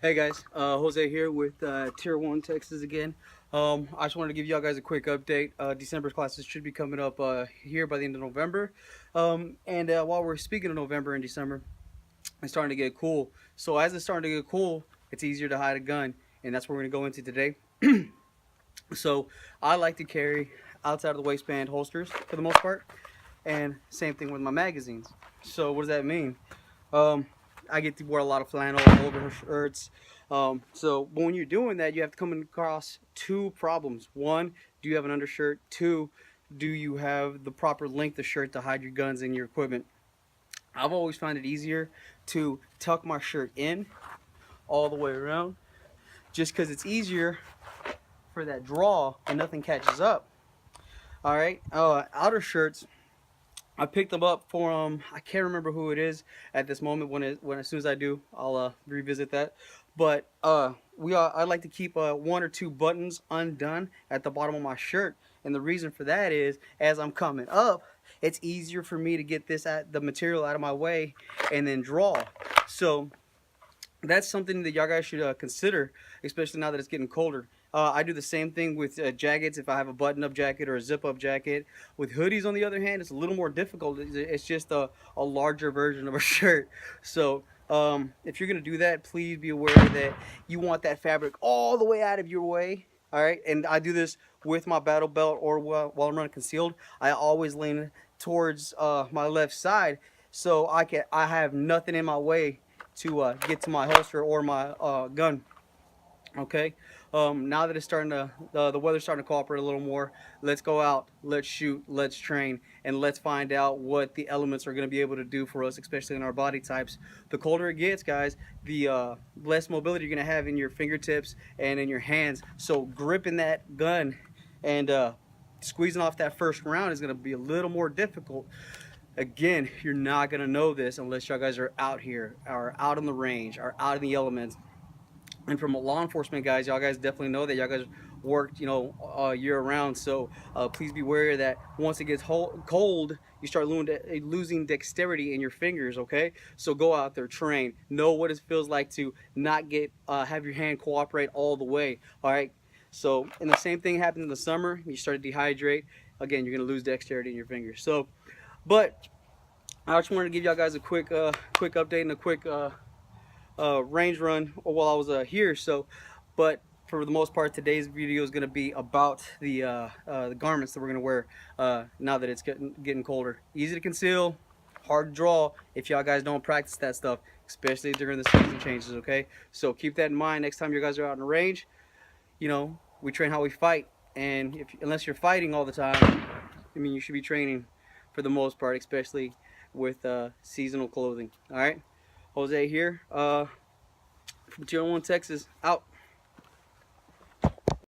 Hey guys, Jose here with TYR-ONE-TEXAS again. I just wanted to give y'all guys a quick update. December's classes should be coming up here by the end of November. And while we're speaking of November and December, it's starting to get cool. So as it's starting to get cool, it's easier to hide a gun, and that's what we're going to go into today. So I like to carry outside of the waistband holsters for the most part, and same thing with my magazines. So what does that mean? Um, I get to wear a lot of flannel over shirts. So when you're doing that, you have to come across two problems. One, do you have an undershirt? Two, do you have the proper length of shirt to hide your guns and your equipment? I've always found it easier to tuck my shirt in all the way around, just because it's easier for that draw and nothing catches up. All right, outer shirts, I picked them up from, I can't remember who it is at this moment. When as soon as I do, I'll revisit that. But I like to keep one or two buttons undone at the bottom of my shirt, and the reason for that is as I'm coming up, it's easier for me to get the material out of my way and then draw. So that's something that y'all guys should consider, especially now that it's getting colder. I do the same thing with jackets. If I have a button-up jacket or a zip-up jacket. With hoodies, on the other hand, it's a little more difficult. It's just a larger version of a shirt. So if you're gonna do that, please be aware that you want that fabric all the way out of your way. All right, and I do this with my battle belt or while I'm running concealed. I always lean towards my left side, so I have nothing in my way to get to my holster or my gun. Okay, now that it's starting to the weather's starting to cooperate a little more, let's go out, let's shoot, let's train, and let's find out what the elements are going to be able to do for us, especially in our body types. The colder it gets, guys, the less mobility you're going to have in your fingertips and in your hands. So gripping that gun and squeezing off that first round is going to be a little more difficult. Again, you're not going to know this unless y'all guys are out here, are out on the range, are out in the elements. And from a law enforcement guys, y'all guys definitely know that y'all guys worked, year round. So please be aware that once it gets cold, you start losing dexterity in your fingers. Okay, so go out there, train, know what it feels like to not get have your hand cooperate all the way. All right. So, and the same thing happens in the summer. You start to dehydrate. Again, you're gonna lose dexterity in your fingers. So, but I just wanted to give y'all guys a quick update and a quick range run while I was here. So, but for the most part, today's video is going to be about the garments that we're going to wear now that it's getting colder. Easy to conceal, hard to draw if y'all guys don't practice that stuff, especially during the season changes. Okay, so keep that in mind next time you guys are out in the range. We train how we fight, and unless you're fighting all the time, I mean, you should be training for the most part, especially with seasonal clothing. All right, Jose here from TYR-ONE-TEXAS, out.